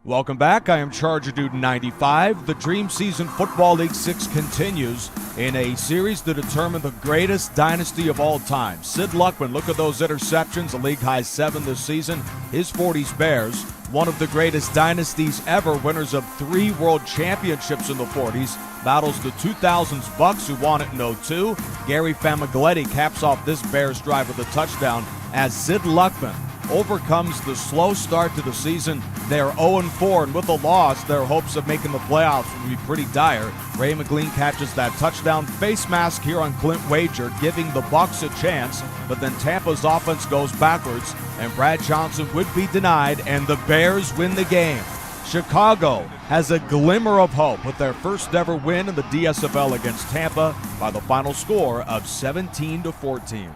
Welcome back. I am Charger Dude 95. The Dream Season Football League 6 continues in a series to determine the greatest dynasty of all time. Sid Luckman, look at those interceptions, a league-high 7 this season. His 40s Bears, one of the greatest dynasties ever, winners of 3 world championships in the 40s, battles the 2000s Bucks, who won it in 02. Gary Famigletti caps off this Bears drive with a touchdown as Sid Luckman overcomes the slow start to the season. They're 0-4, and with a loss, their hopes of making the playoffs would be pretty dire. Ray McLean catches that touchdown. Face mask here on Clint Wager, giving the Bucs a chance, but then Tampa's offense goes backwards, and Brad Johnson would be denied, and the Bears win the game. Chicago has a glimmer of hope with their first ever win in the DSFL against Tampa by the final score of 17-14.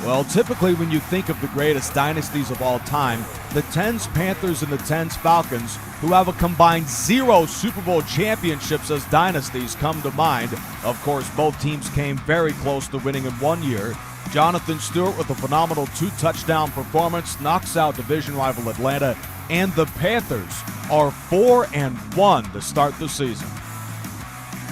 Well, typically when you think of the greatest dynasties of all time, the 10s Panthers and the 10s Falcons, who have a combined 0 Super Bowl championships as dynasties, come to mind. Of course, both teams came very close to winning in one year. Jonathan Stewart with a phenomenal 2-touchdown performance knocks out division rival Atlanta, and the Panthers are 4-1 to start the season.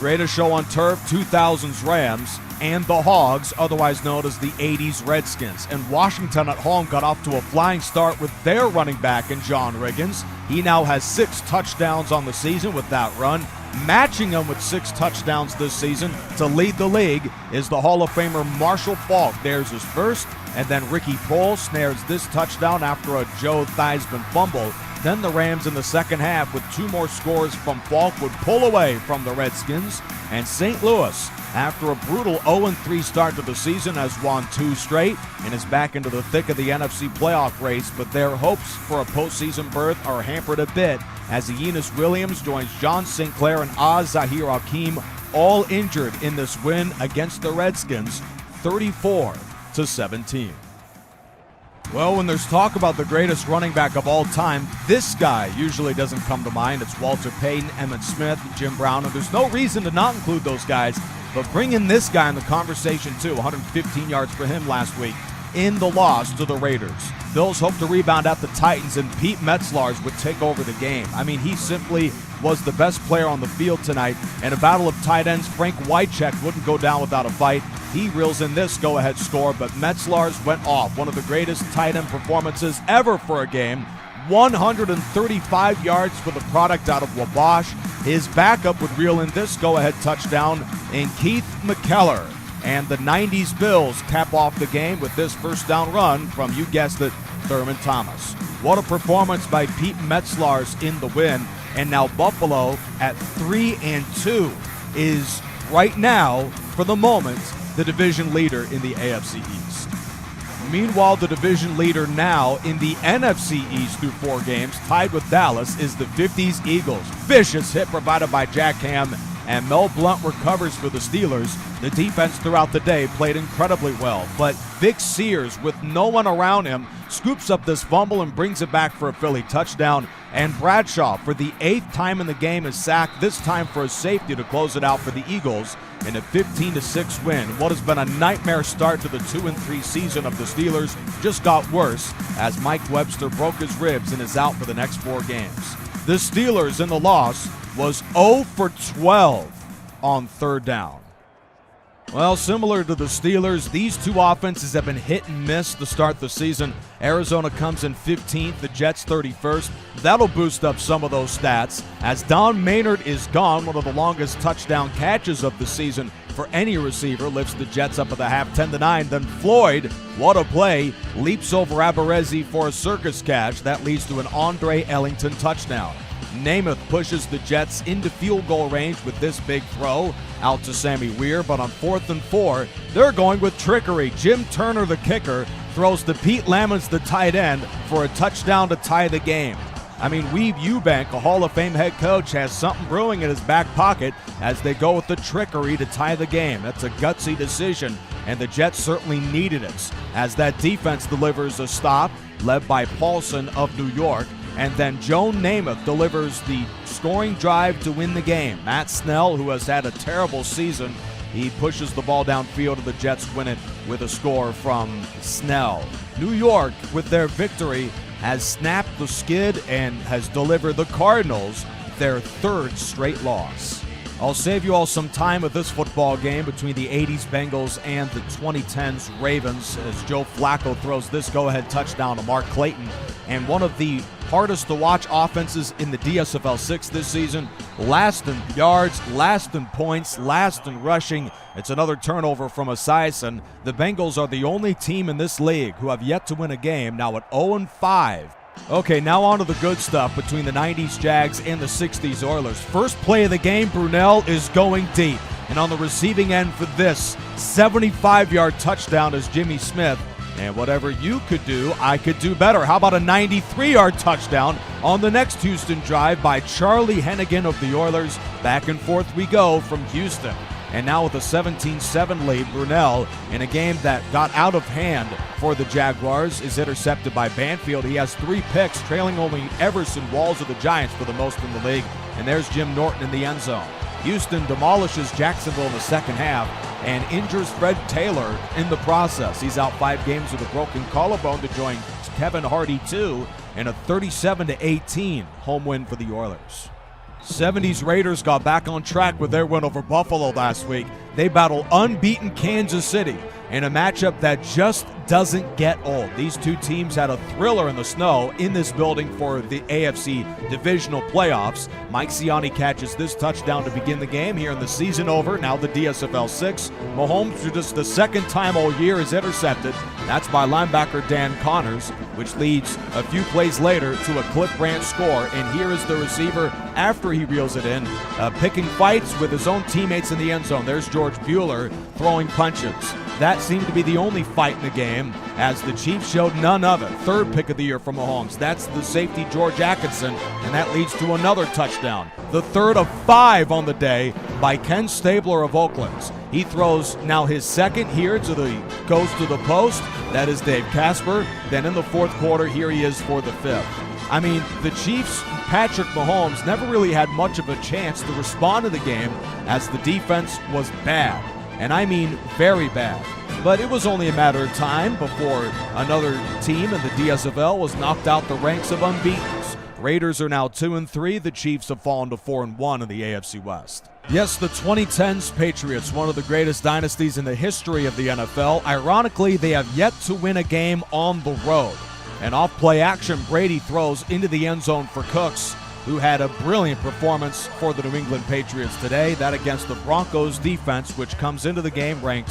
Greatest show on turf, 2000s Rams, and the Hogs, otherwise known as the 80s Redskins. And Washington at home got off to a flying start with their running back in John Riggins. He now has 6 touchdowns on the season with that run. Matching him with 6 touchdowns this season to lead the league is the Hall of Famer Marshall Faulk. There's his first, and then Ricky Proehl snares this touchdown after a Joe Theismann fumble. Then the Rams in the second half, with 2 more scores from Faulk, would pull away from the Redskins. And St. Louis, after a brutal 0-3 start to the season, has won 2 straight and is back into the thick of the NFC playoff race. But their hopes for a postseason berth are hampered a bit as Enos Williams joins John Sinclair and Zahir Hakim, all injured in this win against the Redskins, 34-17. Well, when there's talk about the greatest running back of all time, this guy usually doesn't come to mind. It's Walter Payton, Emmitt Smith, Jim Brown, and there's no reason to not include those guys, but bring in this guy in the conversation too. 115 yards for him last week in the loss to the Raiders. Bills hope to rebound at the Titans, and Pete Metzlars would take over the game. I mean, he simply was the best player on the field tonight. In a battle of tight ends, Frank Wycheck wouldn't go down without a fight. He reels in this go-ahead score, but Metzlars went off. One of the greatest tight end performances ever for a game. 135 yards for the product out of Wabash. His backup would reel in this go-ahead touchdown in Keith McKellar. And the 90s Bills cap off the game with this first down run from, you guessed it, Thurman Thomas. What a performance by Pete Metzlars in the win. And now Buffalo at 3-2 is right now, for the moment, the division leader in the AFC East. Meanwhile, the division leader now in the NFC East through 4 games, tied with Dallas, is the 50s Eagles. Vicious hit provided by Jack Ham, and Mel Blount recovers for the Steelers. The defense throughout the day played incredibly well, but Vic Sears, with no one around him, scoops up this fumble and brings it back for a Philly touchdown. And Bradshaw, for the 8th time in the game, is sacked, this time for a safety to close it out for the Eagles in a 15-6 win. What has been a nightmare start to the 2-3 season of the Steelers just got worse as Mike Webster broke his ribs and is out for the next 4 games. The Steelers in the loss was 0 for 12 on 3rd down. Well, similar to the Steelers, these 2 offenses have been hit and miss to start the season. Arizona comes in 15th, the Jets 31st. That'll boost up some of those stats as Don Maynard is gone. One of the longest touchdown catches of the season for any receiver lifts the Jets up at the half, 10-9. Then Floyd, what a play, leaps over Aberrezi for a circus catch. That leads to an Andre Ellington touchdown. Namath pushes the Jets into field goal range with this big throw out to Sammy Weir, but on 4th and 4, they're going with trickery. Jim Turner, the kicker, throws to Pete Lamons, the tight end, for a touchdown to tie the game. I mean, Weave Eubank, a Hall of Fame head coach, has something brewing in his back pocket as they go with the trickery to tie the game. That's a gutsy decision, and the Jets certainly needed it as that defense delivers a stop led by Paulson of New York. And then Joe Namath delivers the scoring drive to win the game. Matt Snell, who has had a terrible season, he pushes the ball downfield and the Jets win it with a score from Snell. New York, with their victory, has snapped the skid and has delivered the Cardinals their third straight loss. I'll save you all some time with this football game between the 80s Bengals and the 2010s Ravens as Joe Flacco throws this go-ahead touchdown to Mark Clayton. And one of the hardest to watch offenses in the DSFL 6 this season, last in yards, last in points, last in rushing. It's another turnover from Esiason. The Bengals are the only team in this league who have yet to win a game, now at 0-5. Okay, now on to the good stuff between the 90s Jags and the 60s Oilers. First play of the game, Brunell is going deep. And on the receiving end for this 75-yard touchdown is Jimmy Smith. And whatever you could do, I could do better. How about a 93-yard touchdown on the next Houston drive by Charlie Hennigan of the Oilers? Back and forth we go from Houston. And now with a 17-7 lead, Brunell, in a game that got out of hand for the Jaguars, is intercepted by Banfield. He has 3 picks, trailing only Everson Walls of the Giants for the most in the league. And there's Jim Norton in the end zone. Houston demolishes Jacksonville in the second half and injures Fred Taylor in the process. He's out 5 games with a broken collarbone to join Kevin Hardy, too, in a 37-18 home win for the Oilers. 70s Raiders got back on track with their win over Buffalo last week. They battle unbeaten Kansas City in a matchup that just doesn't get old. These two teams had a thriller in the snow in this building for the AFC divisional playoffs. Mike Siani catches this touchdown to begin the game here in the season over. Now the DSFL 6. Mahomes, for just the second time all year, is intercepted. That's by linebacker Dan Connors, which leads a few plays later to a Cliff Branch score. And here is the receiver after he reels it in, picking fights with his own teammates in the end zone. There's George Bueller throwing punches. That seemed to be the only fight in the game, as the Chiefs showed none of it. Third pick of the year for Mahomes. That's the safety George Atkinson, and that leads to another touchdown. The third of 5 on the day by Ken Stabler of Oakland. He throws now his second here goes to the post. That is Dave Casper. Then in the fourth quarter, here he is for the 5th. I mean, the Chiefs, Patrick Mahomes, never really had much of a chance to respond to the game as the defense was bad. And I mean very bad. But it was only a matter of time before another team in the DSFL was knocked out the ranks of unbeatens. Raiders are now 2-3. The Chiefs have fallen to 4-1 in the AFC West. Yes, the 2010s Patriots, one of the greatest dynasties in the history of the NFL. Ironically, they have yet to win a game on the road. And off play action, Brady throws into the end zone for Cooks, who had a brilliant performance for the New England Patriots today. That against the Broncos defense, which comes into the game ranked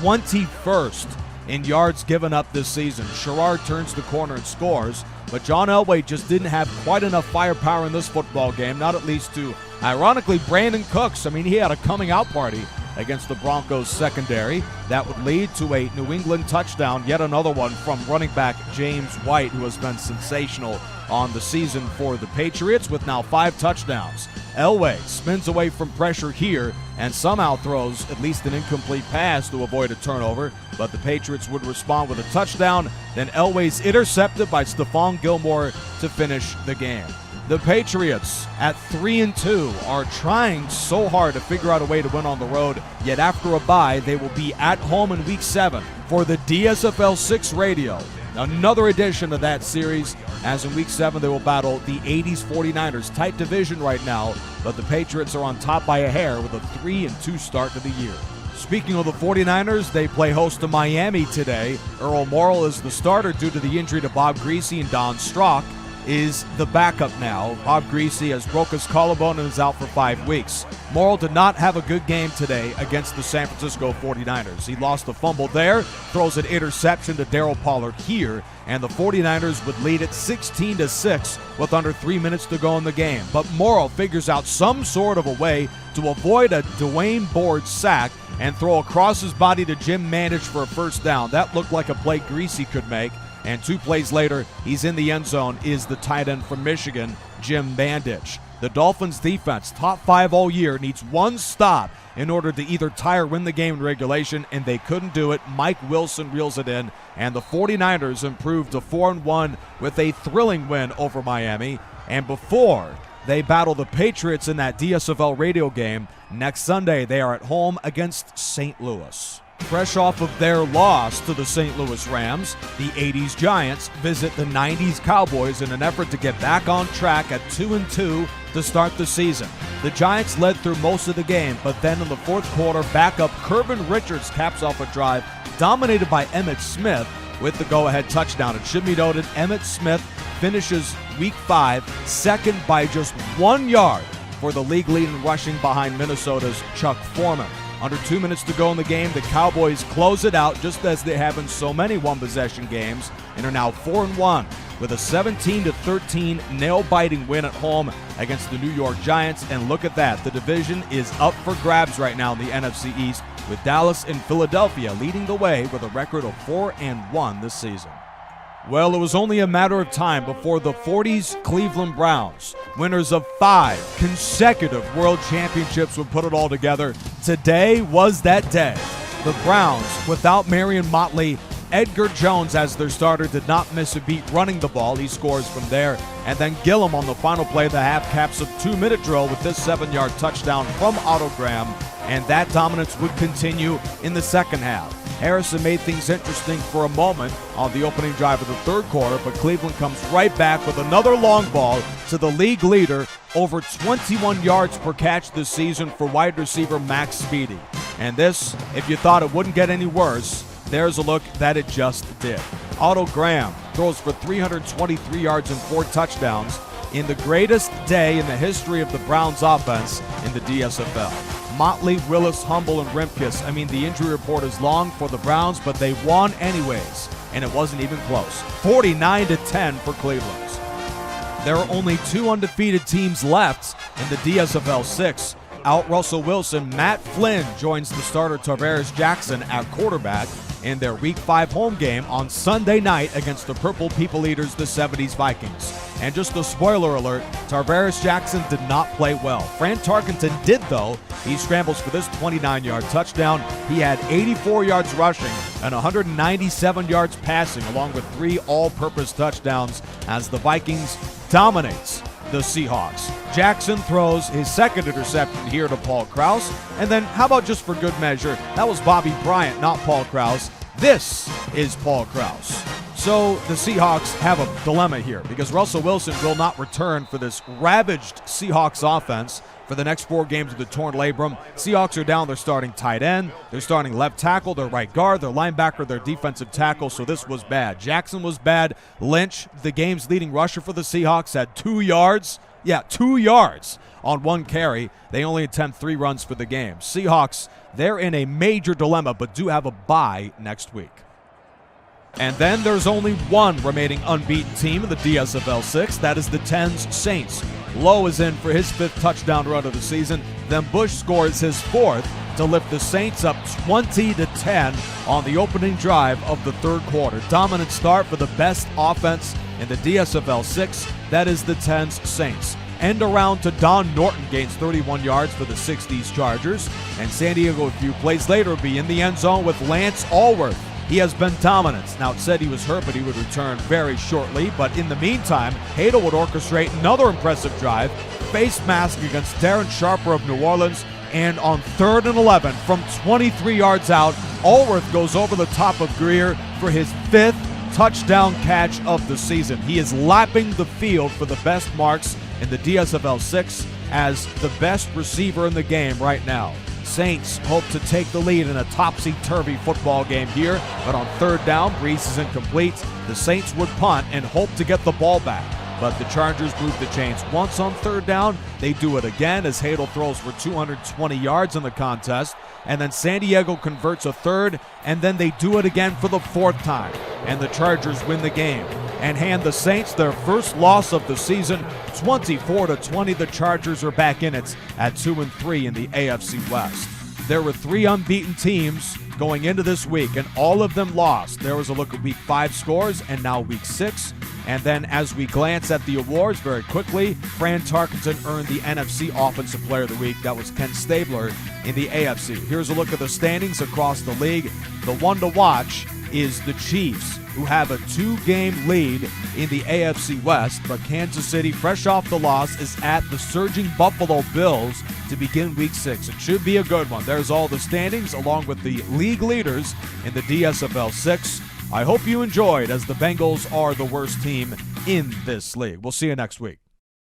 21st in yards given up this season. Sherrard turns the corner and scores, but John Elway just didn't have quite enough firepower in this football game, not at least to, ironically, Brandon Cooks. I mean, he had a coming out party against the Broncos secondary. That would lead to a New England touchdown, yet another one from running back James White, who has been sensational on the season for the Patriots with now 5 touchdowns. Elway spins away from pressure here and somehow throws at least an incomplete pass to avoid a turnover, but the Patriots would respond with a touchdown. Then Elway's intercepted by Stephon Gilmore to finish the game. The Patriots at 3-2 are trying so hard to figure out a way to win on the road, yet after a bye, they will be at home in Week 7 for the DSFL 6 Radio. Another edition of that series, as in Week 7 they will battle the 80s 49ers. Tight division right now, but the Patriots are on top by a hair with a 3-2 start to the year. Speaking of the 49ers, they play host to Miami today. Earl Morrall is the starter due to the injury to Bob Greasy, and Don Strock is the backup now. Bob Greasy has broke his collarbone and is out for 5 weeks. Morrall did not have a good game today against the San Francisco 49ers. He lost a fumble there, throws an interception to Darryl Pollard here, and the 49ers would lead it 16-6 with under 3 minutes to go in the game. But Morrall figures out some sort of a way to avoid a Dwayne Board sack and throw across his body to Jim Mandich for a first down. That looked like a play Greasy could make. And 2 plays later, he's in the end zone, is the tight end from Michigan, Jim Mandich. The Dolphins defense, top 5 all year, needs 1 stop in order to either tie or win the game in regulation, and they couldn't do it. Mike Wilson reels it in, and the 49ers improved to 4-1 with a thrilling win over Miami. And before they battle the Patriots in that DSFL radio game, next Sunday they are at home against St. Louis. Fresh off of their loss to the St. Louis Rams, the 80s Giants visit the 90s Cowboys in an effort to get back on track at 2-2 to start the season. The Giants led through most of the game, but then in the fourth quarter, backup Kirvin Richards caps off a drive dominated by Emmitt Smith with the go-ahead touchdown. It should be noted, Emmitt Smith finishes Week 5 second by just 1 yard for the league lead in rushing behind Minnesota's Chuck Foreman. Under 2 minutes to go in the game, the Cowboys close it out just as they have in so many one-possession games and are now 4-1 with a 17-13 nail-biting win at home against the New York Giants. And look at that, the division is up for grabs right now in the NFC East with Dallas and Philadelphia leading the way with a record of 4-1 this season. Well, it was only a matter of time before the 40s Cleveland Browns, winners of 5 consecutive world championships, would put it all together. Today was that day. The Browns, without Marion Motley, Edgar Jones as their starter, did not miss a beat running the ball. He scores from there. And then Gillum on the final play of the half caps a 2-minute drill with this 7-yard touchdown from Otto Graham. And that dominance would continue in the second half. Harrison made things interesting for a moment on the opening drive of the third quarter, but Cleveland comes right back with another long ball to the league leader, over 21 yards per catch this season for wide receiver Max Speedy. And this, if you thought it wouldn't get any worse, there's a look that it just did. Otto Graham throws for 323 yards and 4 touchdowns in the greatest day in the history of the Browns offense in the DSFL. Motley, Willis, Humble, and Rimkus. I mean, the injury report is long for the Browns, but they won anyways, and it wasn't even close. 49-10 for Cleveland. There are only 2 undefeated teams left in the DSFL 6. Out Russell Wilson, Matt Flynn joins the starter Tarvaris Jackson at quarterback in their Week 5 home game on Sunday night against the Purple People Eaters, the 70s Vikings. And just a spoiler alert, Tarvaris Jackson did not play well. Fran Tarkenton did, though. He scrambles for this 29-yard touchdown. He had 84 yards rushing and 197 yards passing, along with 3 all-purpose touchdowns as the Vikings dominates the Seahawks. Jackson throws his second interception here to Paul Krause. And then, how about just for good measure, that was Bobby Bryant, not Paul Krause. This is Paul Krause. So the Seahawks have a dilemma here because Russell Wilson will not return for this ravaged Seahawks offense for the next 4 games of the torn labrum. Seahawks are down their starting tight end, their starting left tackle, their right guard, their linebacker, their defensive tackle, so this was bad. Jackson was bad. Lynch, the game's leading rusher for the Seahawks, had 2 yards. Yeah, 2 yards on 1 carry. They only attempt 3 runs for the game. Seahawks, they're in a major dilemma, but do have a bye next week. And then there's only 1 remaining unbeaten team in the DSFL 6. That is the 10's Saints. Lowe is in for his 5th touchdown run of the season. Then Bush scores his 4th to lift the Saints up 20-10 on the opening drive of the third quarter. Dominant start for the best offense in the DSFL 6. That is the 10's Saints. End around to Don Norton gains 31 yards for the 60s Chargers. And San Diego, a few plays later, will be in the end zone with Lance Allworth. He has been dominant. Now, it said he was hurt, but he would return very shortly. But in the meantime, Hadel would orchestrate another impressive drive, face mask against Darren Sharper of New Orleans, and on 3rd and 11 from 23 yards out, Allworth goes over the top of Greer for his 5th touchdown catch of the season. He is lapping the field for the best marks in the DSFL 6 as the best receiver in the game right now. Saints hope to take the lead in a topsy-turvy football game here, but on 3rd down, Brees is incomplete. The Saints would punt and hope to get the ball back, but the Chargers move the chains once on 3rd down. They do it again as Hadel throws for 220 yards in the contest, and then San Diego converts a 3rd, and then they do it again for the 4th time, and the Chargers win the game and hand the Saints their first loss of the season, 24-20. The Chargers are back in it at 2-3 in the AFC West. There were 3 unbeaten teams going into this week, and all of them lost. There was a look at Week 5 scores and now Week 6. And then as we glance at the awards very quickly, Fran Tarkenton earned the NFC Offensive Player of the Week. That was Ken Stabler in the AFC. Here's a look at the standings across the league. The one to watch is the Chiefs. who have a 2-game lead in the AFC West. But Kansas City, fresh off the loss, is at the surging Buffalo Bills to begin Week 6. It should be a good one. There's all the standings along with the league leaders in the DSFL 6. I hope you enjoyed, as the Bengals are the worst team in this league. We'll see you next week.